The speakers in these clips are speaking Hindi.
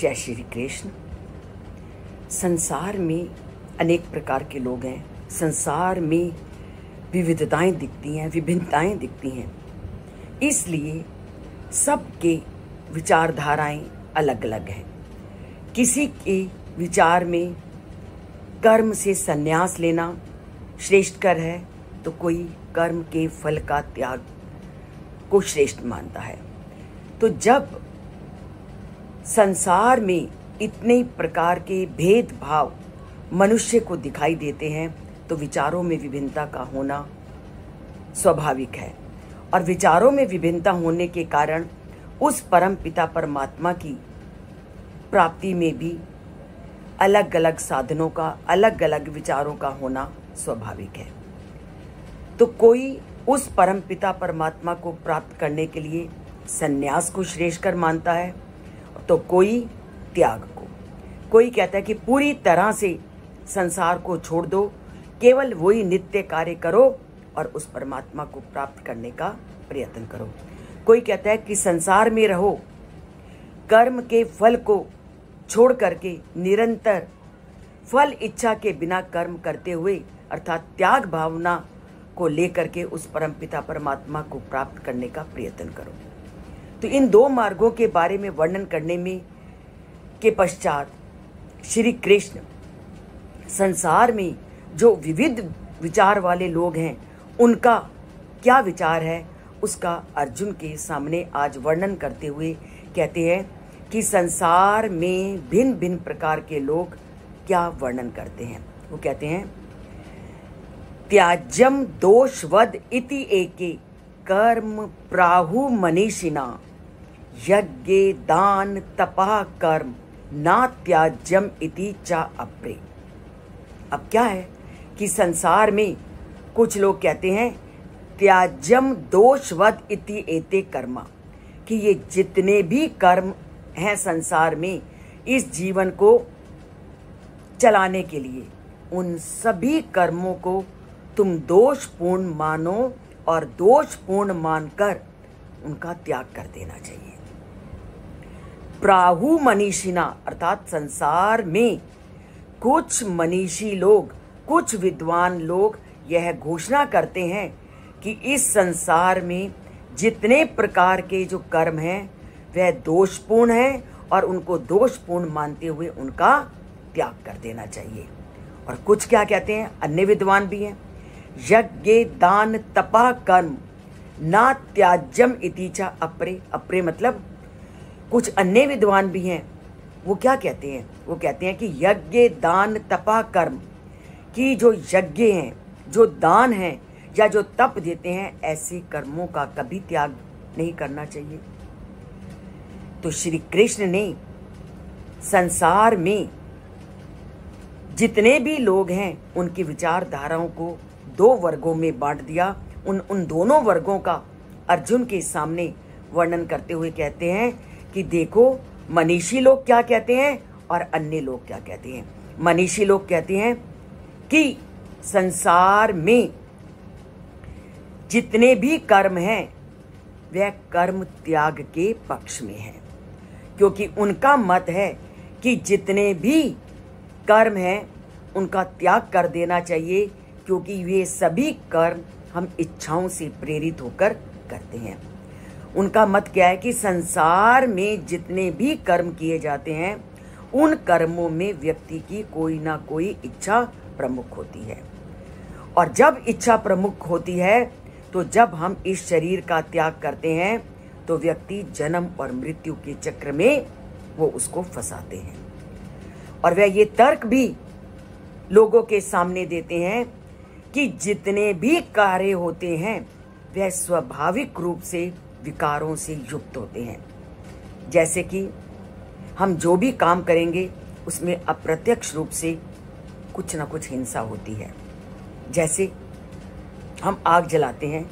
जय श्री कृष्ण। संसार में अनेक प्रकार के लोग हैं। संसार में विविधताएं दिखती हैं, विभिन्नताएं दिखती हैं। इसलिए सबके विचारधाराएं अलग अलग हैं। किसी के विचार में कर्म से संन्यास लेना श्रेष्ठकर है, तो कोई कर्म के फल का त्याग को श्रेष्ठ मानता है। तो जब संसार में इतने प्रकार के भेदभाव मनुष्य को दिखाई देते हैं, तो विचारों में विभिन्नता का होना स्वाभाविक है। और विचारों में विभिन्नता होने के कारण उस परम पिता परमात्मा की प्राप्ति में भी अलग अलग साधनों का, अलग अलग विचारों का होना स्वाभाविक है। तो कोई उस परम पिता परमात्मा को प्राप्त करने के लिए संन्यास को श्रेष्ठकर मानता है, तो कोई त्याग को। कोई कहता है कि पूरी तरह से संसार को छोड़ दो, केवल वही नित्य कार्य करो और उस परमात्मा को प्राप्त करने का प्रयत्न करो। कोई कहता है कि संसार में रहो, कर्म के फल को छोड़ करके निरंतर फल इच्छा के बिना कर्म करते हुए, अर्थात त्याग भावना को लेकर के उस परम पिता परमात्मा को प्राप्त करने का प्रयत्न करो। तो इन दो मार्गों के बारे में वर्णन करने में के पश्चात श्री कृष्ण संसार में जो विविध विचार वाले लोग हैं, उनका क्या विचार है, उसका अर्जुन के सामने आज वर्णन करते हुए कहते हैं कि संसार में भिन्न भिन्न प्रकार के लोग क्या वर्णन करते हैं। वो कहते हैं, त्याज्यम दोषवद इति एके कर्म प्राहु मनीषिणा यज्ञे दान तपः कर्म ना त्याज्यम इति चा अपरे। अब क्या है कि संसार में कुछ लोग कहते हैं त्याज्यम दोषवद इति एते कर्मा, कि ये जितने भी कर्म हैं संसार में इस जीवन को चलाने के लिए, उन सभी कर्मों को तुम दोषपूर्ण मानो और दोषपूर्ण मानकर उनका त्याग कर देना चाहिए। प्राहु मनीषिणा, अर्थात संसार में कुछ मनीषी लोग, कुछ विद्वान लोग यह घोषणा करते हैं कि इस संसार में जितने प्रकार के जो कर्म हैं वह दोषपूर्ण हैं और उनको दोषपूर्ण मानते हुए उनका त्याग कर देना चाहिए। और कुछ क्या कहते हैं, अन्य विद्वान भी हैं, यज्ञ दान तपः कर्म ना त्याज्यम इति च अपरे। अपरे मतलब कुछ अन्य विद्वान भी हैं, वो क्या कहते हैं, वो कहते हैं कि यज्ञ दान तपः कर्म, कि जो यज्ञ हैं, जो दान हैं या जो तप देते हैं, ऐसे कर्मों का कभी त्याग नहीं करना चाहिए। तो श्री कृष्ण ने संसार में जितने भी लोग हैं उनकी विचारधाराओं को दो वर्गों में बांट दिया। उन दोनों वर्गों का अर्जुन के सामने वर्णन करते हुए कहते हैं कि देखो मनीषी लोग क्या कहते हैं और अन्य लोग क्या कहते हैं। मनीषी लोग कहते हैं कि संसार में जितने भी कर्म हैं वह कर्म त्याग के पक्ष में है, क्योंकि उनका मत है कि जितने भी कर्म हैं उनका त्याग कर देना चाहिए, क्योंकि वे सभी कर्म हम इच्छाओं से प्रेरित होकर करते हैं। उनका मत क्या है कि संसार में जितने भी कर्म किए जाते हैं उन कर्मों में व्यक्ति की कोई ना कोई इच्छा प्रमुख होती है। और जब इच्छा प्रमुख होती है, तो जब हम इस शरीर का त्याग करते हैं तो व्यक्ति जन्म और मृत्यु के चक्र में वो उसको फंसाते हैं। और वह ये तर्क भी लोगों के सामने देते हैं कि जितने भी कार्य होते हैं वह स्वाभाविक रूप से विकारों से युक्त होते हैं। जैसे कि हम जो भी काम करेंगे उसमें अप्रत्यक्ष रूप से कुछ ना कुछ हिंसा होती है। जैसे हम आग जलाते हैं,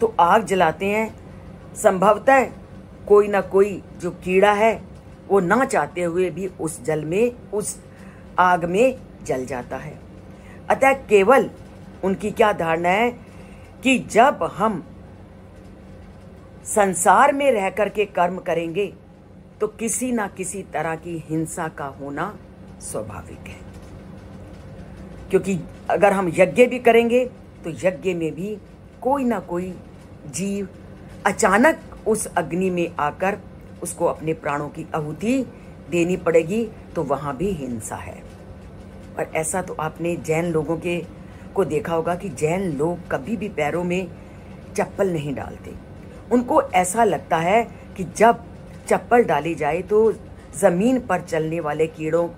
तो आग जलाते हैं, संभवतः कोई ना कोई जो कीड़ा है वो ना चाहते हुए भी उस जल में, उस आग में जल जाता है। अतः केवल उनकी क्या धारणा है कि जब हम संसार में रह करके कर्म करेंगे तो किसी ना किसी तरह की हिंसा का होना स्वाभाविक है। क्योंकि अगर हम यज्ञ भी करेंगे तो यज्ञ में भी कोई ना कोई जीव अचानक उस अग्नि में आकर उसको अपने प्राणों की आहुति देनी पड़ेगी, तो वहां भी हिंसा है। और ऐसा तो आपने जैन लोगों को देखा होगा कि जैन लोग कभी भी पैरों में चप्पल नहीं डालते। उनको ऐसा लगता है कि जब चप्पल डाली जाए तो जमीन पर चलने वाले कीड़ों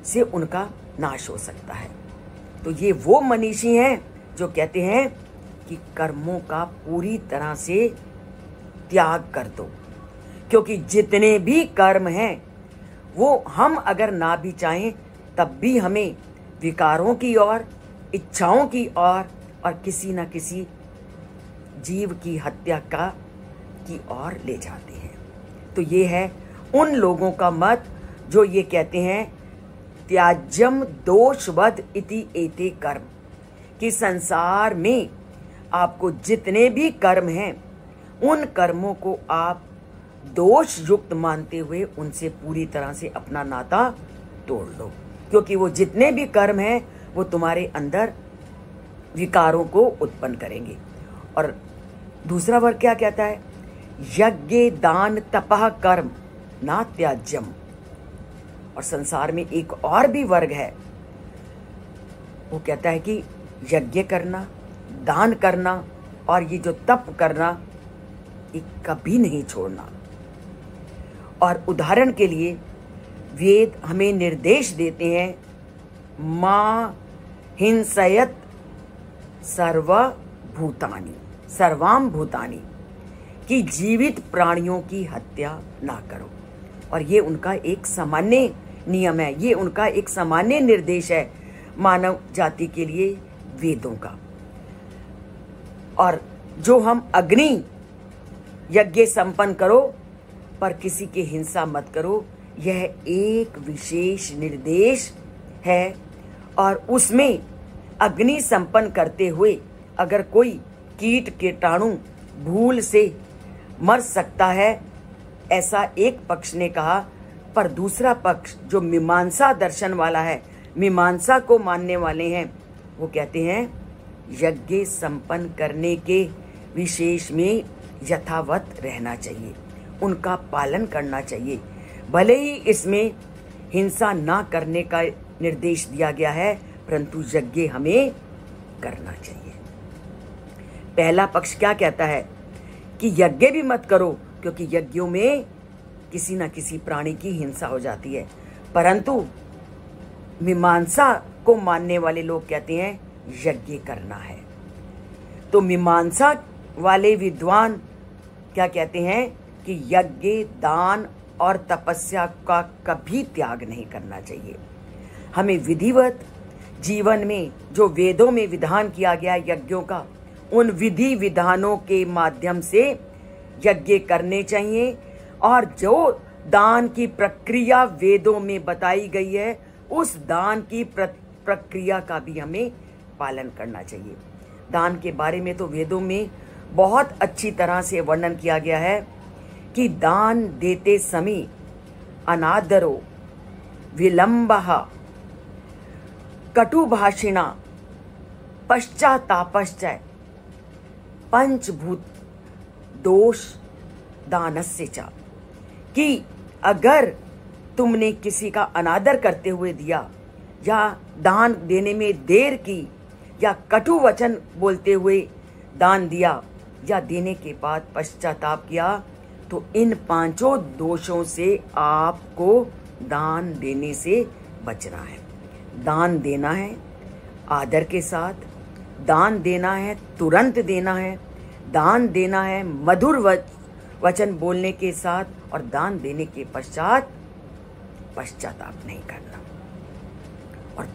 से उनका नाश हो सकता है। तो ये वो मनीषी हैं जो कहते हैं कि कर्मों का पूरी तरह से त्याग कर दो, क्योंकि जितने भी कर्म हैं वो हम अगर ना भी चाहें तब भी हमें विकारों की ओर, इच्छाओं की ओर और किसी न किसी जीव की हत्या की ओर ले जाते हैं। तो ये है उन लोगों का मत जो ये कहते हैं त्याज्यम दोषवद इति एते कर्म, कि संसार में आपको जितने भी कर्म हैं उन कर्मों को आप दोष युक्त मानते हुए उनसे पूरी तरह से अपना नाता तोड़ लो, क्योंकि वो जितने भी कर्म हैं वो तुम्हारे अंदर विकारों को उत्पन्न करेंगे। और दूसरा वर्ग क्या कहता है? यज्ञ दान तपः कर्म ना त्याज्यम। और संसार में एक और भी वर्ग है, वो कहता है कि यज्ञ करना, दान करना और ये जो तप करना, ये कभी नहीं छोड़ना। और उदाहरण के लिए वेद हमें निर्देश देते हैं, मां हिंसयत सर्वभूतानि सर्वाम भूतानि, कि जीवित प्राणियों की हत्या ना करो। और ये उनका एक सामान्य नियम है, ये उनका एक सामान्य निर्देश है मानव जाति के लिए वेदों का। और जो हम अग्नि यज्ञ संपन्न करो पर किसी की हिंसा मत करो, यह एक विशेष निर्देश है। और उसमें अग्नि संपन्न करते हुए अगर कोई कीट कीटाणु भूल से मर सकता है, ऐसा एक पक्ष ने कहा। पर दूसरा पक्ष जो मीमांसा दर्शन वाला है, मीमांसा को मानने वाले हैं, वो कहते हैं यज्ञ संपन्न करने के विशेष में यथावत रहना चाहिए, उनका पालन करना चाहिए। भले ही इसमें हिंसा ना करने का निर्देश दिया गया है, परंतु यज्ञ हमें करना चाहिए। पहला पक्ष क्या कहता है कि यज्ञ भी मत करो, क्योंकि यज्ञों में किसी न किसी प्राणी की हिंसा हो जाती है। परंतु मीमांसा को मानने वाले लोग कहते हैं यज्ञ करना है। तो मीमांसा वाले विद्वान क्या कहते हैं कि यज्ञ, दान और तपस्या का कभी त्याग नहीं करना चाहिए। हमें विधिवत जीवन में जो वेदों में विधान किया गया यज्ञों का, उन विधि विधानों के माध्यम से यज्ञ करने चाहिए। और जो दान की प्रक्रिया वेदों में बताई गई है, उस दान की प्रक्रिया का भी हमें पालन करना चाहिए। दान के बारे में तो वेदों में बहुत अच्छी तरह से वर्णन किया गया है कि दान देते समय अनादरो, विलंबः, कटुभाषिणा, पश्चातापश्च पंचभूत दोष दानस्य च, कि अगर तुमने किसी का अनादर करते हुए दिया या दान देने में देर की या कटु वचन बोलते हुए दान दिया या देने के बाद पश्चाताप किया, तो इन पांचों दोषों से आपको दान देने से बचना है। दान देना है आदर के साथ, दान देना है तुरंत देना है, दान देना है मधुर वचन बोलने के साथ, और दान देने के पश्चात पश्चाताप नहीं करना। और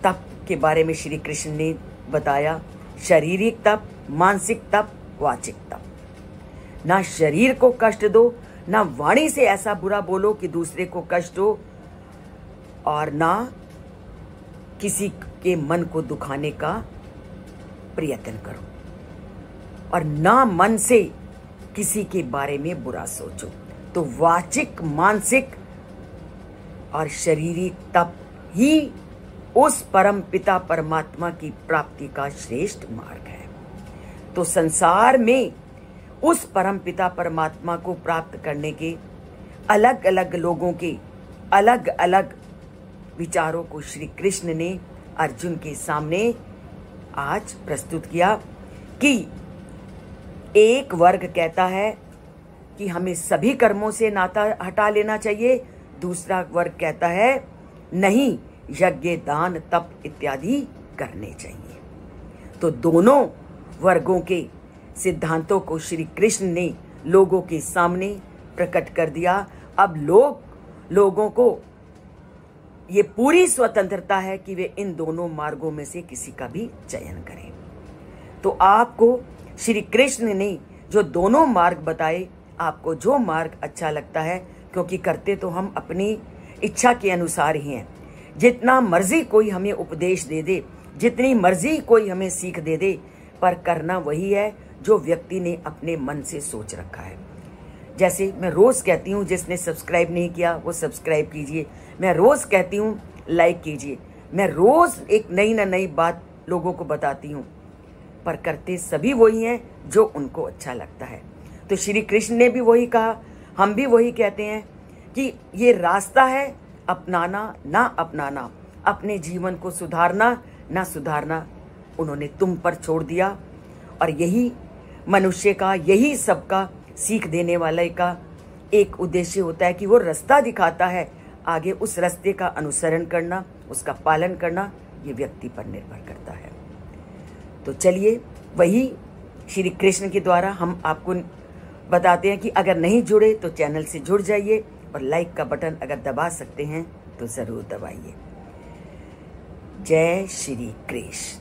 तप के बारे में श्री कृष्ण ने बताया, शारीरिक तप, मानसिक तप, वाचिक तप। ना शरीर को कष्ट दो, ना वाणी से ऐसा बुरा बोलो कि दूसरे को कष्ट हो, और ना किसी के मन को दुखाने का प्रयत्न करो, और ना मन से किसी के बारे में बुरा सोचो। तो वाचिक, मानसिक और शारीरिक तप ही उस परम पिता परमात्मा की प्राप्ति का श्रेष्ठ मार्ग है। तो संसार में उस परम पिता परमात्मा को प्राप्त करने के अलग अलग लोगों के अलग अलग विचारों को श्री कृष्ण ने अर्जुन के सामने आज प्रस्तुत किया कि एक वर्ग कहता है कि हमें सभी कर्मों से नाता हटा लेना चाहिए, दूसरा वर्ग कहता है नहीं, यज्ञ, दान, तप इत्यादि करने चाहिए। तो दोनों वर्गों के सिद्धांतों को श्री कृष्ण ने लोगों के सामने प्रकट कर दिया। अब लोगों को ये पूरी स्वतंत्रता है कि वे इन दोनों मार्गों में से किसी का भी चयन करें। तो आपको श्री कृष्ण ने जो दोनों मार्ग बताए, आपको जो मार्ग अच्छा लगता है, क्योंकि करते तो हम अपनी इच्छा के अनुसार ही हैं। जितना मर्जी कोई हमें उपदेश दे दे, जितनी मर्जी कोई हमें सीख दे दे, पर करना वही है जो व्यक्ति ने अपने मन से सोच रखा है। जैसे मैं रोज कहती हूँ, जिसने सब्सक्राइब नहीं किया वो सब्सक्राइब कीजिए। मैं रोज कहती हूँ लाइक कीजिए। मैं रोज एक नई ना नई बात लोगों को बताती हूँ, पर करते सभी वही हैं जो उनको अच्छा लगता है। तो श्री कृष्ण ने भी वही कहा, हम भी वही कहते हैं कि ये रास्ता है अपनाना ना अपनाना, अपने जीवन को सुधारना ना सुधारना, उन्होंने तुम पर छोड़ दिया। और यही मनुष्य का, यही सबका सीख देने वाले का एक उद्देश्य होता है कि वो रास्ता दिखाता है, आगे उस रास्ते का अनुसरण करना, उसका पालन करना, ये व्यक्ति पर निर्भर करता है। तो चलिए, वही श्री कृष्ण के द्वारा हम आपको बताते हैं कि अगर नहीं जुड़े तो चैनल से जुड़ जाइए और लाइक का बटन अगर दबा सकते हैं तो जरूर दबाइए। जय श्री कृष्ण।